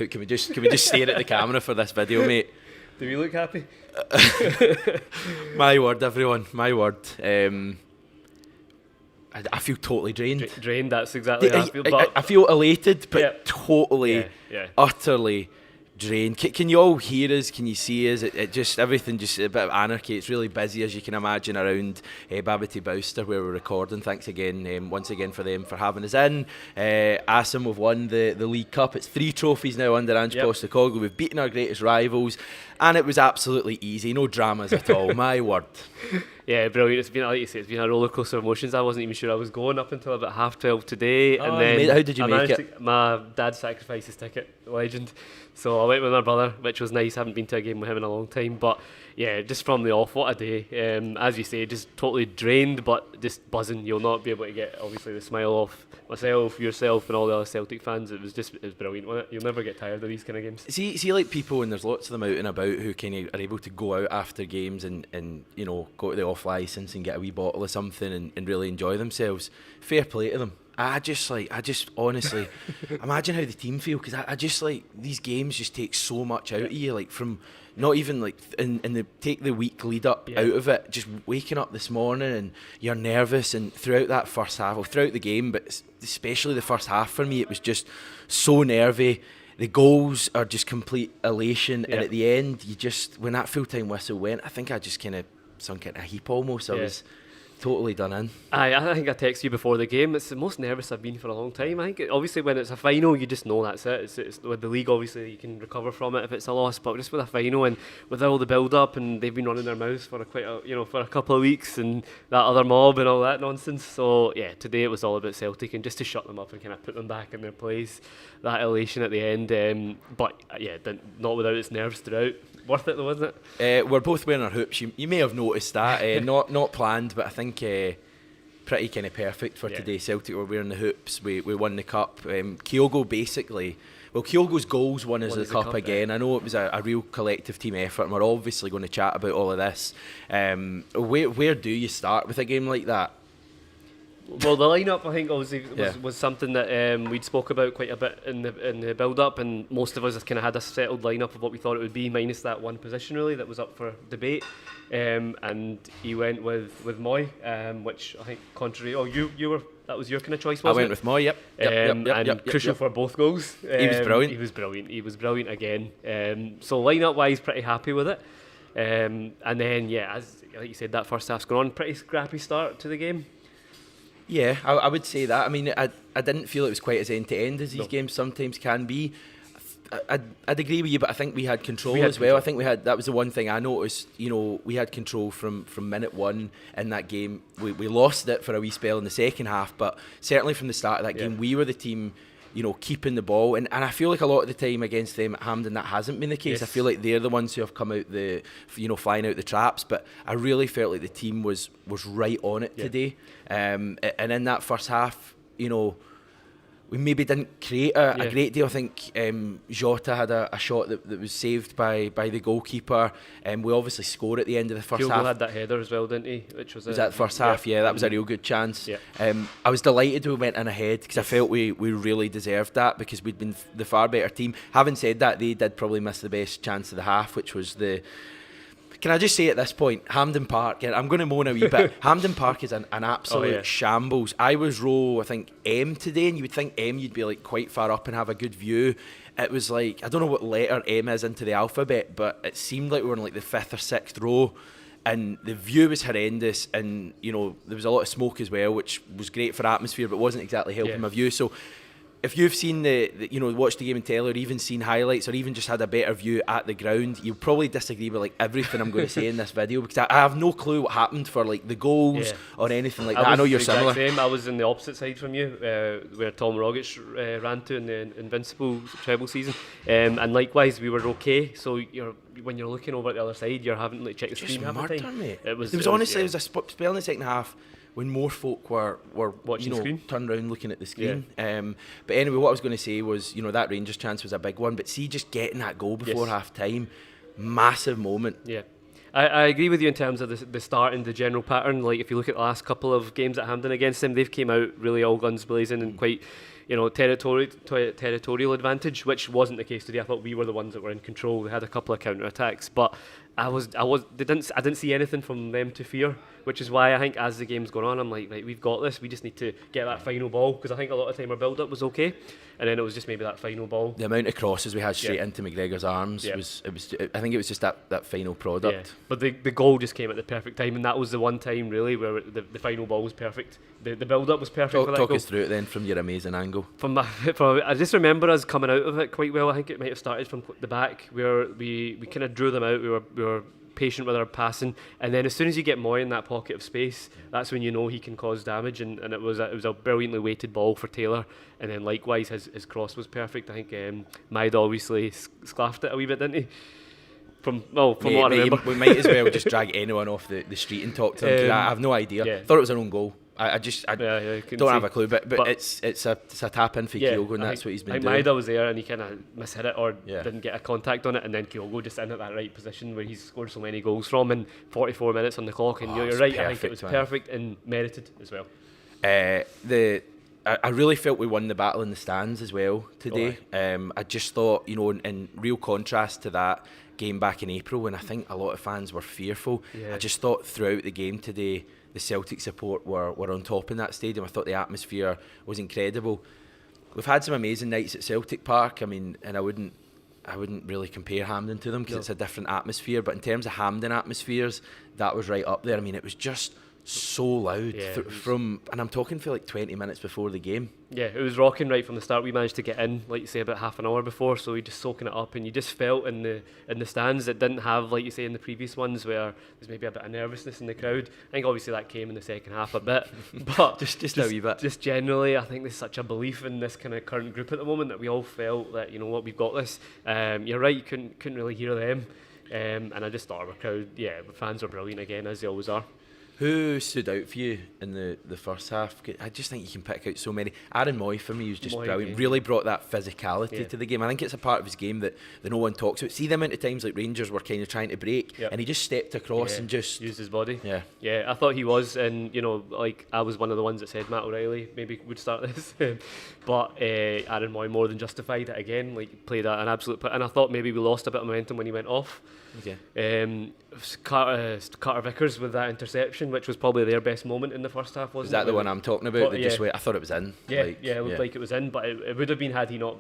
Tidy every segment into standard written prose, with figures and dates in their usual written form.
Can we just stare at the camera for this video, mate? Do we look happy? My word, everyone. My word. I feel totally drained. Drained. That's exactly how I feel. But I feel elated, but yeah. totally, utterly drained. Can you all hear us? Can you see us? It just, everything just a bit of anarchy. It's really busy, as you can imagine, around Babbity Bowster where we're recording. Thanks again, once again, for them for having us in. Asim, we've won the League Cup. It's 3 trophies now under Ange Postecoglou. We've beaten our greatest rivals, and it was absolutely easy. No dramas at all. My word. Yeah, brilliant. It's been, like you say, it's been a roller coaster of emotions. I wasn't even sure I was going up until about 12:30 today, and then how did you make it? My dad sacrificed his ticket, legend. So I went with my brother, which was nice. I haven't been to a game with him in a long time, but yeah, just from the off, what a day. As you say, just totally drained, but just buzzing. You'll not be able to get obviously the smile off myself, yourself, and all the other Celtic fans. It was brilliant, wasn't it? You'll never get tired of these kind of games. See, like people, and there's lots of them out and about who kind of are able to go out after games and you know, go to the off license and get a wee bottle of something and really enjoy themselves. Fair play to them. I just honestly imagine how the team feel, because I just like these games just take so much out of you, like from not even like and they take the week lead up out of it, just waking up this morning and you're nervous, and throughout that first half, or throughout the game, but especially the first half for me, it was just so nervy. The goals are just complete elation, and at the end, you just, when that full-time whistle went, I think I just kind of sunk in a heap almost. I was totally done in. I think I texted you before the game. It's the most nervous I've been for a long time. I think obviously when it's a final, you just know that's it. It's with the league, obviously you can recover from it if it's a loss, but just with a final and with all the build up, and they've been running their mouths for for a couple of weeks, and that other mob and all that nonsense. So yeah, today it was all about Celtic, and just to shut them up and kind of put them back in their place. That elation at the end, but yeah, not without its nerves throughout. Worth it though, wasn't it? We're both wearing our hoops. You may have noticed that. Not planned, but I think pretty kind of perfect for today. Celtic were wearing the hoops. We won the cup. Kyogo's goals won us the cup again. I know it was a real collective team effort, and we're obviously going to chat about all of this. Where do you start with a game like that? Well, the lineup, I think, obviously was something that we'd spoke about quite a bit in the build-up, and most of us kind of had a settled lineup of what we thought it would be, minus that one position really that was up for debate. And he went with Moy, which I think contrary. Oh, that was your kind of choice, wasn't it? I went with Moy. Yep. Crucial for both goals. He was brilliant. He was brilliant again. So lineup-wise, pretty happy with it. And then as like you said, that first half's gone on, pretty scrappy start to the game. Yeah, I would say that. I mean, I didn't feel it was quite as end-to-end as these games sometimes can be. I'd agree with you, but I think we had control as well. I think that was the one thing I noticed. You know, we had control from minute one in that game. We lost it for a wee spell in the second half, but certainly from the start of that game, we were the team, you know, keeping the ball, and I feel like a lot of the time against them at Hampden that hasn't been the case. I feel like they're the ones who have come out flying out the traps, but I really felt like the team was right on it today. And in that first half, you know, we maybe didn't create a great deal. I think Jota had a shot that was saved by the goalkeeper, and we obviously scored at the end of the first half. Kyogo had that header as well, didn't he? Which was that first half? Yeah, that was a real good chance. I was delighted we went in ahead, because I felt we really deserved that, because we'd been the far better team. Having said that, they did probably miss the best chance of the half, which was Can I just say at this point, Hampden Park, I'm going to moan a wee bit, Hampden Park is an absolute shambles. I was row, I think, M today, and you would think M, you'd be like quite far up and have a good view. It was like, I don't know what letter M is into the alphabet, but it seemed like we were in like the 5th or 6th row, and the view was horrendous, and you know, there was a lot of smoke as well, which was great for atmosphere, but wasn't exactly helping my view. So if you've seen watched the game in telly, or even seen highlights, or even just had a better view at the ground, you'll probably disagree with like everything I'm going to say in this video, because I have no clue what happened for like the goals or anything like that. I know you're similar. Same. I was in the opposite side from you, where Tom Rogic ran to in the Invincible treble season, and likewise we were okay. So when you're looking over at the other side, you're having to like check the screen half the time. Mate. It was honestly a spell in the second half when more folk were watching the screen, turned around looking at the screen. But anyway, what I was going to say was, you know, that Rangers chance was a big one, but see, just getting that goal before half time, massive moment. Yeah, I agree with you in terms of the start and the general pattern. Like if you look at the last couple of games at Hampden against them, they've came out really all guns blazing and quite territorial advantage, which wasn't the case today. I thought we were the ones that were in control. They had a couple of counter attacks, but I didn't see anything from them to fear, which is why I think as the game's gone on, I'm like, right, we've got this. We just need to get that final ball, because I think a lot of time our build up was okay, and then it was just maybe that final ball. The amount of crosses we had straight into McGregor's arms was. I think it was just that final product. Yeah. But the goal just came at the perfect time, and that was the one time really where the final ball was perfect. The build up was perfect for that goal. Talk us through it then from your amazing angle. I just remember us coming out of it quite well. I think it might have started from the back where we kind of drew them out. We were patient with our passing, and then as soon as you get Moy in that pocket of space, that's when you know he can cause damage, and it was a brilliantly weighted ball for Taylor, and then likewise his cross was perfect. I think Maida obviously sclaffed it a wee bit, didn't he? From what I remember. We might as well just drag anyone off the street and talk to them, 'cause I have no idea. Thought it was an own goal. I don't have a clue, but it's a tap in for Kyogo, and that's what he's been doing. Maida was there and he kind of mishit it or didn't get a contact on it, and then Kyogo just in at that right position where he's scored so many goals from in 44 minutes on the clock, and you're right, I think it was perfect and merited as well. I really felt we won the battle in the stands as well today. I just thought, in real contrast to that game back in April when I think a lot of fans were fearful, I just thought throughout the game today the Celtic support were on top in that stadium. I thought the atmosphere was incredible. We've had some amazing nights at Celtic Park, and I wouldn't really compare Hampden to them because it's a different atmosphere, but in terms of Hampden atmospheres, that was right up there. It was just so loud and I'm talking for like 20 minutes before the game. Yeah, it was rocking right from the start. We managed to get in, like you say, about half an hour before, so we just soaking it up, and you just felt in the stands that didn't have, like you say, in the previous ones where there's maybe a bit of nervousness in the crowd. I think obviously that came in the second half a bit, but just a wee bit. Just generally, I think there's such a belief in this kind of current group at the moment that we all felt that, we've got this. You're right, you couldn't really hear them, and I just thought our crowd, the fans were brilliant again, as they always are. Who stood out for you in the first half? I just think you can pick out so many. Aaron Moy for me was just brilliant. Really brought that physicality to the game. I think it's a part of his game that no one talks about. See the amount of times like Rangers were kind of trying to break, and he just stepped across and just used his body. Yeah, I thought he was, and like I was one of the ones that said Matt O'Reilly maybe would start this, but Aaron Moy more than justified it again. Like played an absolute, and I thought maybe we lost a bit of momentum when he went off. Carter Vickers with that interception, which was probably their best moment in the first half, wasn't it? Is that the one I'm talking about? I thought it was in. It looked like it was in, but it would have been had he not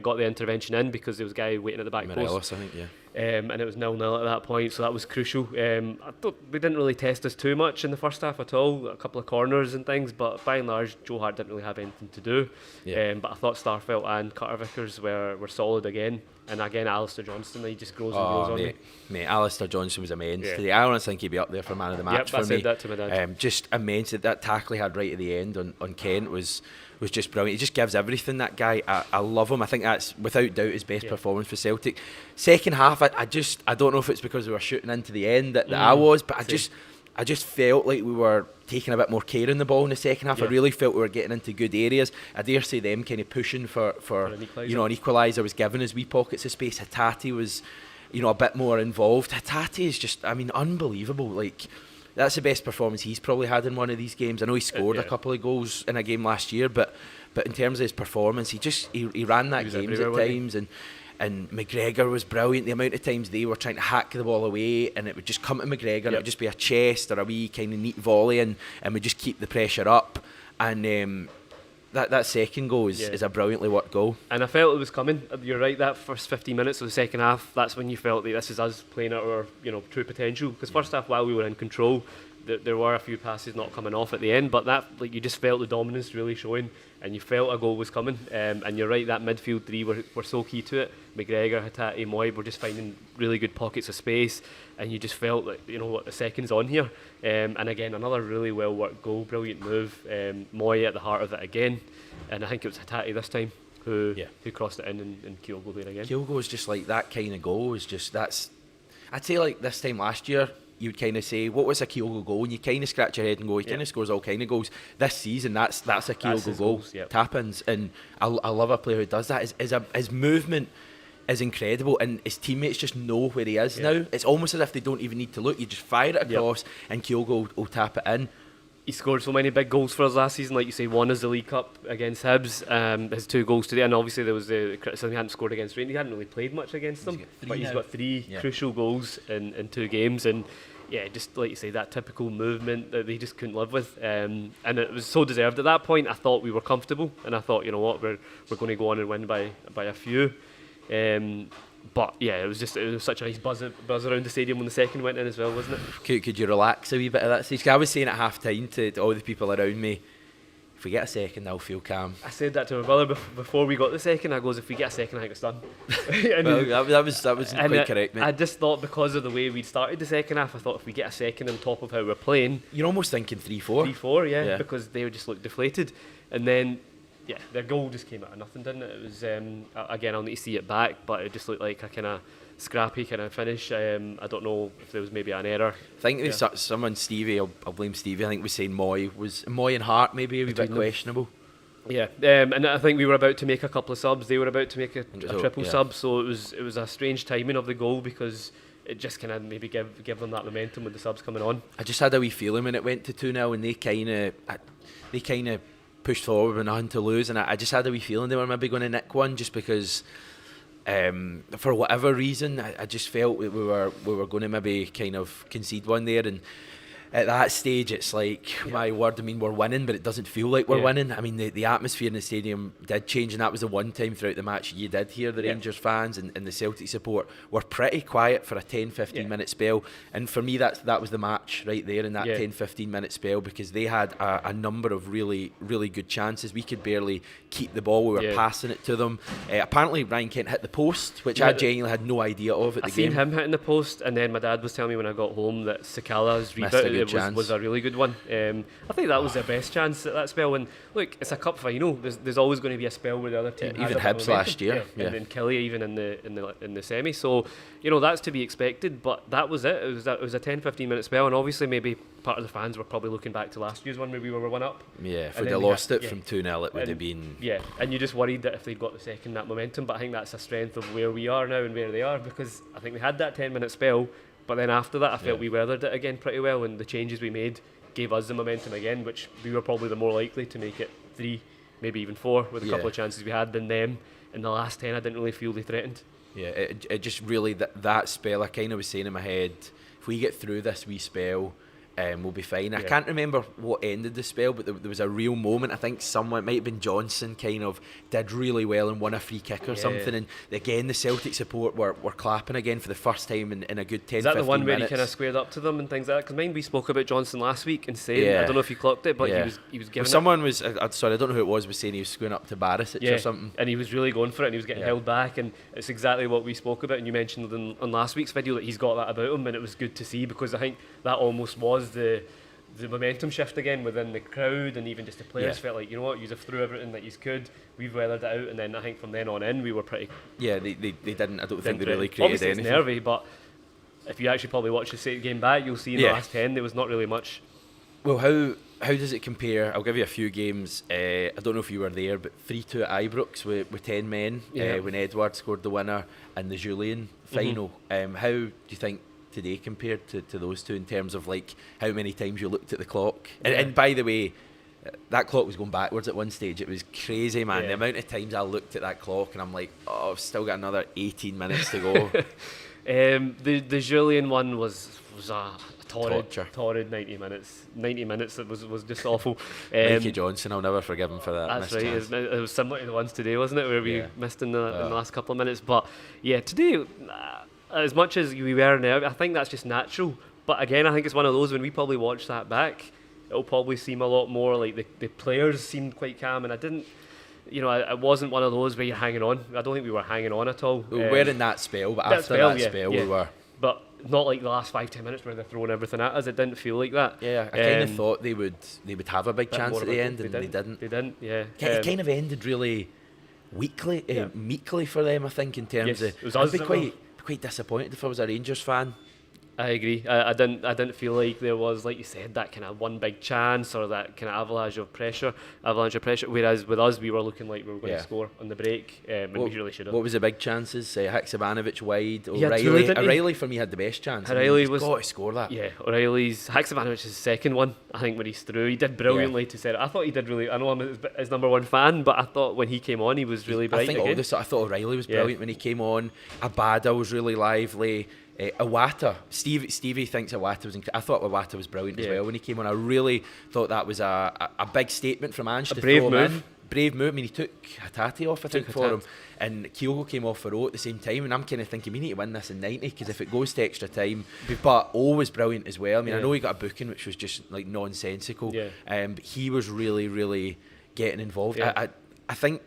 got the intervention in, because there was a guy waiting at the back post. I think, and it was 0-0 at that point, so that was crucial. I thought we didn't really test us too much in the first half at all. A couple of corners and things, but by and large, Joe Hart didn't really have anything to do. But I thought Starfelt and Carter Vickers were solid again. And again, Alistair Johnston, he just grows and grows on me. Mate, Alistair Johnston was immense today. I honestly think he'd be up there for man of the match for me. I said that to my dad. Just immense. That tackle he had right at the end on Kent was just brilliant. He just gives everything, that guy. I love him. I think that's without doubt his best performance for Celtic. Second half, I don't know if it's because we were shooting into the end that I was, but I just felt like we were taking a bit more care in the ball in the second half. I really felt we were getting into good areas. I dare say them kind of pushing for an equaliser was giving us wee pockets of space. Hatate was, a bit more involved. Hatate is just, unbelievable. Like, that's the best performance he's probably had in one of these games. I know he scored a couple of goals in a game last year, but in terms of his performance, he ran that games at times, and McGregor was brilliant. The amount of times they were trying to hack the ball away, and it would just come to McGregor, and it would just be a chest or a wee kind of neat volley, and we just keep the pressure up. And that second goal is a brilliantly worked goal. And I felt it was coming. You're right, that first 15 minutes of the second half, that's when you felt that this is us playing at our true potential. Because first half, while we were in control, there were a few passes not coming off at the end, but that, like, you just felt the dominance really showing, and you felt a goal was coming. And you're right, that midfield three were so key to it. McGregor, Hatate, Moy were just finding really good pockets of space, and you just felt like, the second's on here. And again, another really well worked goal, brilliant move. Moy at the heart of it again, and I think it was Hatate this time who crossed it in, and Kyogo there again. Kyogo was just like that kind of goal. I'd say like this time last year, you would kind of say, what was a Kyogo goal? And you kind of scratch your head and go, he kind of scores all kind of goals. This season, that's a Kyogo goal. Tap-ins. And I love a player who does that. His movement is incredible, and his teammates just know where he is now. It's almost as if they don't even need to look. You just fire it across, and Kyogo will tap it in. he scored so many big goals for us last season. Like you say, one is the League Cup against Hibs, his 2 goals today, and obviously there was the criticism he hadn't scored against Rangers. He hadn't really played much against them, but he's got 3 crucial goals in 2 games, and yeah, just like you say, that typical movement that they just couldn't live with, and it was so deserved. At that point, I thought we were comfortable, and I thought, you know what, we're going to go on and win by a few. But yeah, it was such a nice buzz around the stadium when the second went in as well, wasn't it? Could you relax a wee bit at that stage? 'Cause I was saying at half time to all the people around me, if we get a second, I'll feel calm. I said that to my brother before we got the second. I goes, if we get a second, I think it's done. Well, that was quite correct, mate. I just thought because of the way we'd started the second half, I thought if we get a second on top of how we're playing, you're almost thinking 3-4. 3-4, yeah, because they just looked deflated, and then. Yeah, their goal just came out of nothing, didn't it? It was, again, I'll need to see it back, but it just looked like a kind of scrappy kind of finish. I don't know if there was maybe an error. I think someone, Stevie, I'll blame Stevie, I think was saying Moy and Hart maybe a wee bit questionable. Yeah, and I think we were about to make a couple of subs. They were about to make a triple sub, so it was a strange timing of the goal because it just kind of maybe give them that momentum with the subs coming on. I just had a wee feeling when it went to 2-0 and they kind of pushed forward with nothing to lose, and I just had a wee feeling they were maybe going to nick one just because for whatever reason I just felt we were going to maybe kind of concede one there, and at that stage it's like, my word, I mean, we're winning but it doesn't feel like we're winning. I mean, the atmosphere in the stadium did change, and that was the one time throughout the match you did hear the Rangers fans and the Celtic support were pretty quiet for a 10-15 minute spell, and for me that was the match right there in that 10-15 minute spell, because they had a number of really really good chances. We could barely keep the ball, we were passing it to them. Apparently Ryan Kent hit the post, which I genuinely had no idea of at the game. I seen him hitting the post, and then my dad was telling me when I got home that Sakala's rebound was a really good one. I think that was their best chance at that spell, and look, it's a cup final, there's always going to be a spell where the other team even Hibs last year, and then Kelly even in the semi, so you know that's to be expected, but that was it. It was a 10-15 minute spell, and obviously maybe part of the fans were probably looking back to last year's one where we were 1-up. Yeah, if we'd have lost it from 2-0 it would have been... Yeah, and you just worried that if they'd got the second, that momentum, but I think that's a strength of where we are now and where they are, because I think we had that 10 minute spell, but then after that I felt we weathered it again pretty well, and the changes we made gave us the momentum again, which we were probably the more likely to make it 3, maybe even 4 with a couple of chances we had than them. In the last 10 I didn't really feel they threatened. Yeah, it just really, that spell, I kind of was saying in my head, if we get through this wee spell, we'll be fine. I can't remember what ended the spell, but there was a real moment. I think someone, it might have been Johnson, kind of did really well and won a free kick or something, and again the Celtic support were clapping again for the first time in a good 10-15 minutes. Is that the one where he kind of squared up to them and things like that? Because mind we spoke about Johnson last week and saying, I don't know if you clocked it, but he was giving someone was sorry, I don't know who it was saying he was squaring up to Barisic or something, and he was really going for it, and he was getting held back, and it's exactly what we spoke about, and you mentioned on last week's video that he's got that about him, and it was good to see, because I think that almost was the momentum shift again within the crowd, and even just the players felt like, you know what, you have threw everything that you could, we've weathered it out, and then I think from then on in we were pretty... Yeah, they didn't, I don't think they really created obviously anything. It's nervy, but if you actually probably watch the game back, you'll see in the last 10 there was not really much. Well, how does it compare? I'll give you a few games. I don't know if you were there, but 3-2 at Ibrox with 10 men when Edward scored the winner, and the Julian final. How do you think today compared to those two in terms of like how many times you looked at the clock? And by the way, that clock was going backwards at one stage. It was crazy, man. The amount of times I looked at that clock and I'm like, oh, I've still got another 18 minutes to go. The Julian one was a torrid 90 minutes. 90 minutes, it was just awful. Mikey Johnson, I'll never forgive him for that. That's right. It was similar to the ones today, wasn't it, where we missed in the last couple of minutes. But yeah, today, as much as we were now, I think that's just natural. But again, I think it's one of those, when we probably watch that back, it'll probably seem a lot more like the players seemed quite calm, and I didn't, it wasn't one of those where you're hanging on. I don't think we were hanging on at all. We were in that spell, but after that spell we were. But not like the last 5-10 minutes where they're throwing everything at us. It didn't feel like that. Yeah, I kind of thought they would have a big chance at the end, and they didn't. They didn't, yeah. It kind of ended really meekly for them, I think, in terms of... It was us I'd be quite disappointed if I was a Rangers fan I agree. I didn't feel like there was, like you said, that kind of one big chance or that kind of avalanche of pressure. Whereas with us, we were looking like we were going to score on the break, and we really should have. What was the big chances? Haksabanovic wide. He had O'Reilly. two, didn't he? O'Reilly for me had the best chance. O'Reilly was got to score that. Yeah, O'Reilly's Haksabanovic's second one. I think when he's through, he did brilliantly to set it. I thought he did really. I know I'm his number one fan, but I thought when he came on, he was really bright. I thought O'Reilly was brilliant when he came on. Abada was really lively. Iwata, Stevie thinks Iwata was I thought Iwata was brilliant as well when he came on. I really thought that was a big statement from Ange to brave throw him move. in. Brave move. I mean, he took Hatate off, I think, for him, and Kyogo came off for O at the same time, and I'm kind of thinking we need to win this in 90 because if it goes to extra time. But O was brilliant as well. I mean, I know he got a booking which was just like nonsensical, but he was really, really getting involved. I think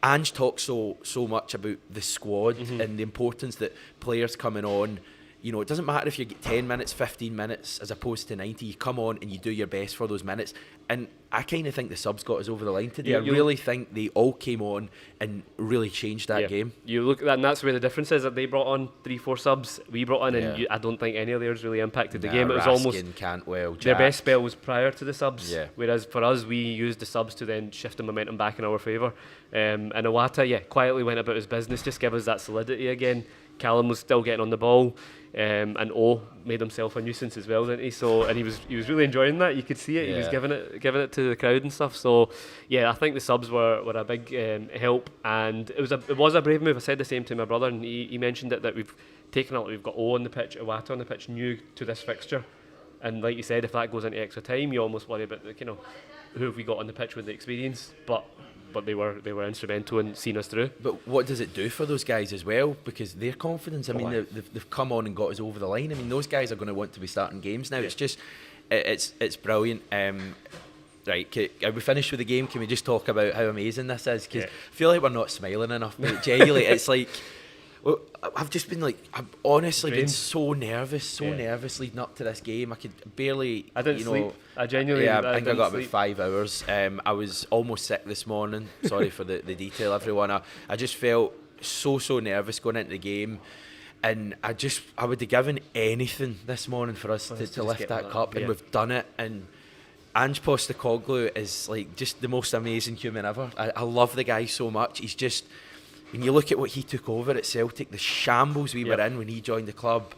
Ange talks so much about the squad and the importance that players coming on, you know, it doesn't matter if you get 10 minutes, 15 minutes as opposed to 90, you come on and you do your best for those minutes. And I kind of think the subs got us over the line today. I really think they all came on and really changed that game. You look at that, and that's where the difference is, that they brought on 3-4 subs, we brought on, and I don't think any of theirs really impacted the game. It was almost Cantwell, Jack. Their best spell was prior to the subs, yeah. Whereas for us, we used the subs to then shift the momentum back in our favour. And Iwata, quietly went about his business, just give us that solidity again. Callum was still getting on the ball, and O made himself a nuisance as well, didn't he? So, and he was really enjoying that. You could see it. He was giving it to the crowd and stuff. So, yeah, I think the subs were a big help, and it was a brave move. I said the same to my brother, and he mentioned it, that we've got O on the pitch, Iwata on the pitch, new to this fixture, and like you said, if that goes into extra time, you almost worry about who have we got on the pitch with the experience, but they were instrumental in seeing us through. But what does it do for those guys as well? Because their confidence, I mean, they've come on and got us over the line. I mean, those guys are going to want to be starting games now. It's just, it's brilliant. Right, are we finished with the game? Can we just talk about how amazing this is? Because I feel like we're not smiling enough. But genuinely, it's like, well, I've honestly been so nervous leading up to this game. I could barely. I didn't sleep. I genuinely. I think I got about 5 hours. I was almost sick this morning. Sorry for the detail, everyone. I just felt so nervous going into the game, and I would have given anything this morning for us to lift that cup, and we've done it. And Ange Postecoglou is like just the most amazing human ever. I love the guy so much. He's just. When you look at what he took over at Celtic, the shambles we were in when he joined the club,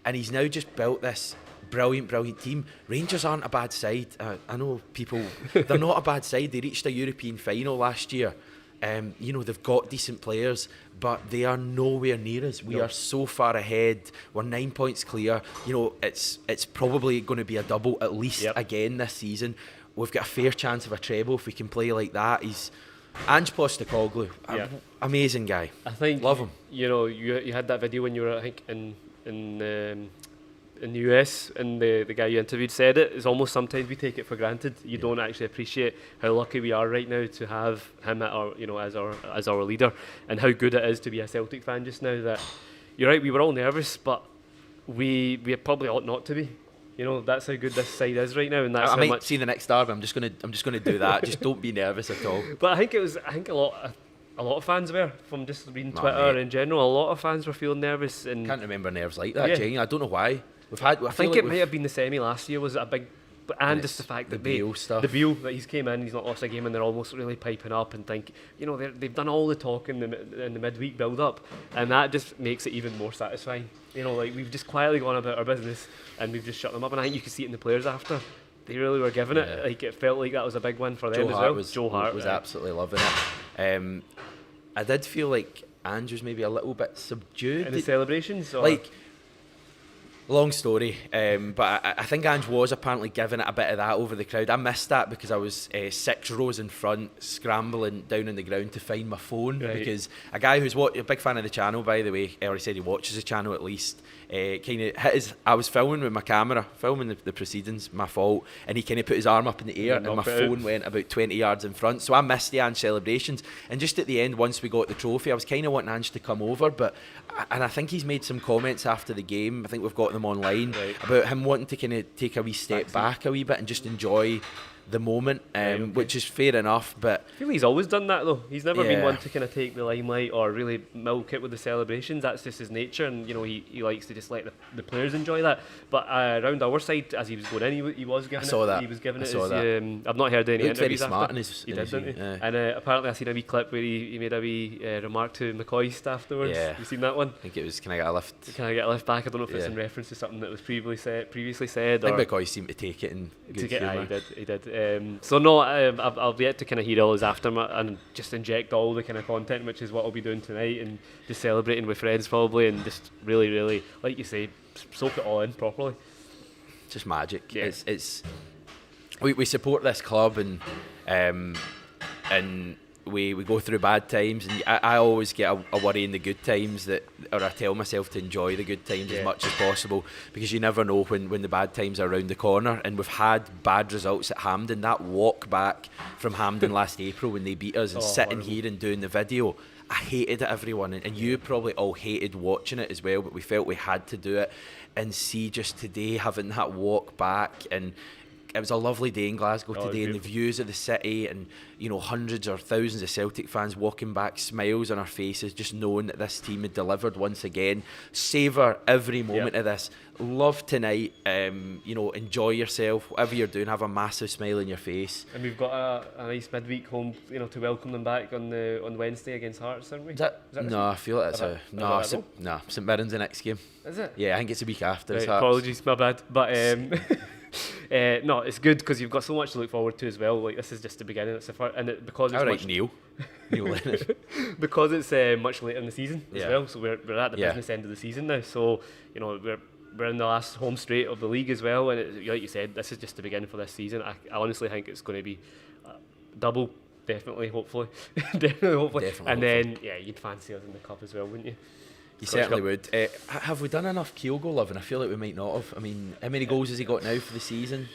and he's now just built this brilliant team. Rangers aren't a bad side. I know people, they're not a bad side. They reached a European final last year. They've got decent players, but they are nowhere near us. We are so far ahead. We're 9 points clear. You know, it's probably going to be a double at least again this season. We've got a fair chance of a treble if we can play like that. He's Ange Postecoglou, amazing guy. I think love him. You had that video when you were, I think, in the US, and the guy you interviewed said it. It's almost sometimes we take it for granted. You don't actually appreciate how lucky we are right now to have him at our, as our leader, and how good it is to be a Celtic fan just now. That you're right, we were all nervous, but we probably ought not to be. That's how good this side is right now, and that's I how might much. see the next derby. I'm just gonna do that. Just don't be nervous at all. But I think a lot of fans were, from just reading Twitter in general. A lot of fans were feeling nervous, and can't remember nerves like that. Jane, I don't know why. I think it might have been the semi last year was a big. And just the fact that Beale stuff. The Beale, that he's came in, he's not lost a game, and they're almost really piping up and think, they've done all the talk in the midweek build up, and that just makes it even more satisfying. We've just quietly gone about our business, and we've just shut them up. And I think you could see it in the players after. They really were giving it. Like, it felt like that was a big win for them as well. Joe Hart was absolutely loving it. I did feel like Ange was maybe a little bit subdued in the celebrations. Long story, but I think Ange was apparently giving it a bit of that over the crowd. I missed that because I was 6 rows in front, scrambling down on the ground to find my phone. Because a guy who's a big fan of the channel, by the way, already said he watches the channel at least. I was filming with my camera, filming the proceedings, my fault, and he kind of put his arm up in the air, and my phone went about 20 yards in front. So I missed the Ange celebrations. And just at the end, once we got the trophy, I was kind of wanting Ange to come over, and I think he's made some comments after the game. I think we've got them online about him wanting to kind of take a wee step back a wee bit and just enjoy the moment, which is fair enough. But I feel he's always done that though. He's never been Yeah. one to kind of take the limelight or really milk it with the celebrations. That's just his nature, and he likes to just let the players enjoy that. But around our side, as he was going in, he was giving I saw it. that. He was giving I it. saw that. I've not heard any he looked very interviews smart after. in his. He in did, his didn't he? yeah. And apparently I seen a wee clip where he made a wee remark to McCoist afterwards. Yeah. You seen that one? I think it was. Can I get a lift? Can I get a lift back? I don't know if it's Yeah. in reference to something that was previously said. I think or McCoy seemed to take it in to good get, humour. he did. So no, I've yet to kind of hear all his aftermath and just inject all the kind of content, which is what I'll be doing tonight, and just celebrating with friends probably, and just really, really, like you say, soak it all in properly. Just magic. Yeah. It's we support this club, and we go through bad times, and I always get a worry in the good times, or I tell myself to enjoy the good times as much as possible, because you never know when the bad times are around the corner. And we've had bad results at Hampden. That walk back from Hampden last April when they beat us, and sitting horrible. here and doing the video, I hated it, everyone, and you probably all hated watching it as well, but we felt we had to do it. And see, just today having that walk back, and it was a lovely day in Glasgow today, and the views of the city, and hundreds or thousands of Celtic fans walking back, smiles on our faces, just knowing that this team had delivered once again. Savour every moment of this. Love tonight. Enjoy yourself, whatever you're doing. Have a massive smile on your face. And we've got a nice midweek home, to welcome them back on Wednesday against Hearts, aren't we? Is that no, I feel like that's St Mirren's the next game. Is it? Yeah, I think it's a week after. Right, apologies, my bad. But no, it's good because you've got so much to look forward to as well. Like, this is just the beginning. Because it's much, Neil Lennon. because it's much later in the season as Yeah. well. So we're at the business end of the season now. So we're in the last home straight of the league as well. And like you said, this is just the beginning for this season. I honestly think it's going to be double. Definitely, hopefully. Definitely, and then you'd fancy us in the cup as well, wouldn't you? You certainly would. Have we done enough Kyogo loving? I feel like we might not have. I mean, how many goals has he got now for the season?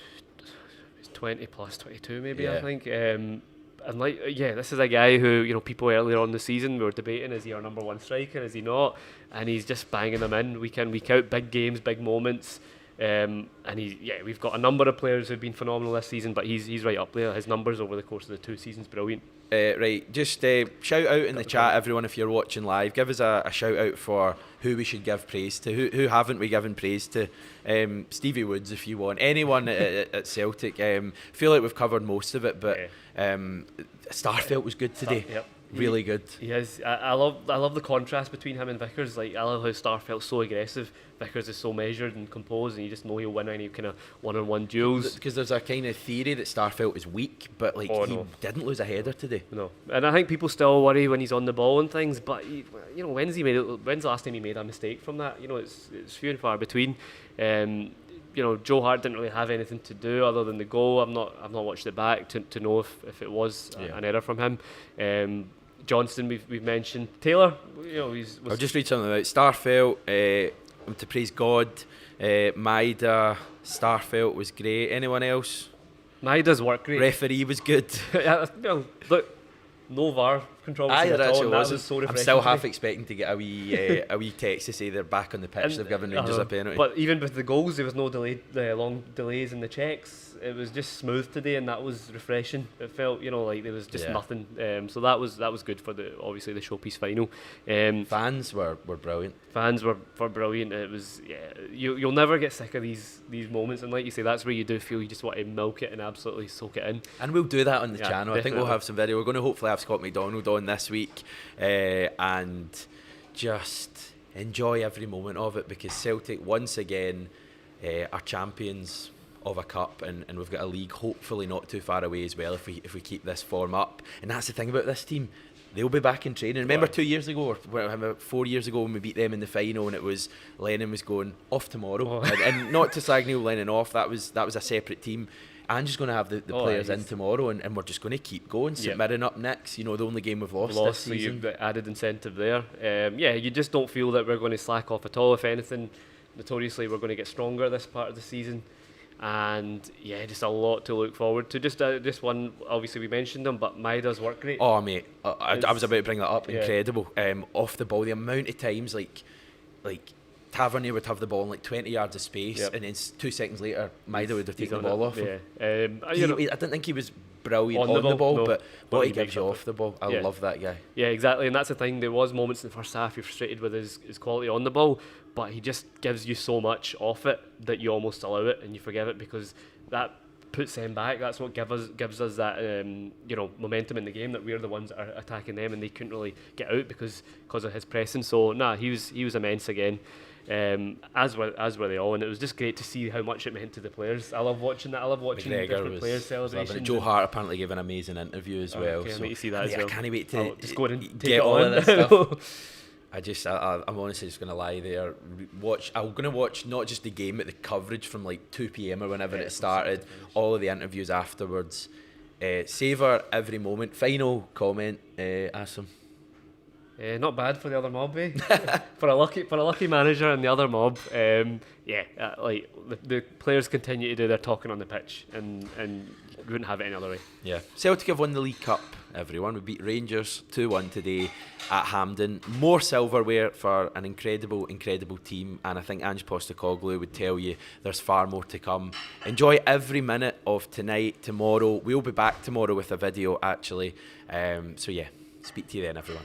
It's 20 plus 22 maybe, Yeah. I think. And this is a guy who, people earlier on the season we were debating, is he our number one striker, is he not? And he's just banging them in week in, week out, big games, big moments. And we've got a number of players who've been phenomenal this season, but he's right up there. His numbers over the course of the 2 seasons, brilliant. Right, just shout out in the chat, everyone, if you're watching live. Give us a shout out for who we should give praise to. Who haven't we given praise to? Stevie Woods, if you want. Anyone at Celtic. Feel like we've covered most of it, but Starfelt was good today. Yep. Really good. He is. I love the contrast between him and Vickers. Like, I love how Starfelt's so aggressive. Vickers is so measured and composed, and you just know he'll win any kind of one-on-one duels. Because there's a kind of theory that Starfelt is weak, but he didn't lose a header today. No, and I think people still worry when he's on the ball and things. But when's the last time he made a mistake from that? It's few and far between. Joe Hart didn't really have anything to do other than the goal. I've not watched it back to know if it was an error from him. Johnston we've mentioned. Taylor, I'll just read something about Starfelt. To praise God. Maida, Starfelt was great. Anyone else? Maida's work great. Referee was good. Look, no VAR controversy at all. That was so refreshing. I'm still half expecting to get a wee text to say they're back on the pitch. They've given Rangers a penalty. But even with the goals, there was no long delays in the checks. It was just smooth today, and that was refreshing. It felt like there was just nothing. So that was good for the showpiece final. Fans were brilliant. Fans were brilliant. It was you'll never get sick of these moments, and like you say, that's where you do feel you just want to milk it and absolutely soak it in. And we'll do that on the channel. Definitely. I think we'll have some video. We're going to hopefully have Scott McDonald on this week, and just enjoy every moment of it, because Celtic once again are champions of a cup, and we've got a league hopefully not too far away as well if we keep this form up. And that's the thing about this team, they'll be back in training. Remember 2 years ago, or 4 years ago, when we beat them in the final, and it was Lennon was going off tomorrow, and not to slag Neil Lennon off, that was a separate team. Ange's going to have the players in tomorrow, and we're just going to keep going. St Mirren up next, the only game we've lost this season. So you've got added incentive there. You just don't feel that we're going to slack off at all. If anything, notoriously, we're going to get stronger this part of the season. And just a lot to look forward to. Just one, obviously we mentioned him, but Maida's work rate. Oh mate, I was about to bring that up. Incredible. Off the ball, the amount of times like Tavernier would have the ball in like 20 yards of space, Yep. and then 2 seconds later, Maida would have He's taken the on ball it. off him. Yeah. I didn't think he was brilliant On on the the ball, ball, no. but But what he he gives makes you up off the ball, I Yeah. love that guy. Yeah, exactly, and that's the thing. There was moments in the first half you're frustrated with his quality on the ball, but he just gives you so much off it that you almost allow it and you forgive it, because that puts them back. That's what gives us that momentum in the game, that we're the ones that are attacking them and they couldn't really get out because of his pressing. So he was immense again. As were they all, and it was just great to see how much it meant to the players. I love watching that. I love watching McGregor different players' loving it. celebrations. Joe Hart apparently gave an amazing interview as well. Okay, I so need to see that I as well. can't wait to I'll just go and take get it all on. of this stuff. I'm honestly just gonna lie there. I'm gonna watch not just the game, but the coverage from like 2 p.m. or whenever it started. All of the interviews afterwards. Savour every moment. Final comment, Asim. Not bad for the other mob, eh? for a lucky manager and the other mob. Like the players continue to do their talking on the pitch, and you wouldn't have it any other way. Yeah, Celtic have won the League Cup. Everyone, we beat Rangers 2-1 today at Hampden. More silverware for an incredible team, and I think Ange Postecoglou would tell you there's far more to come. Enjoy every minute of tonight, tomorrow. We'll be back tomorrow with a video actually. So yeah, speak to you then, everyone.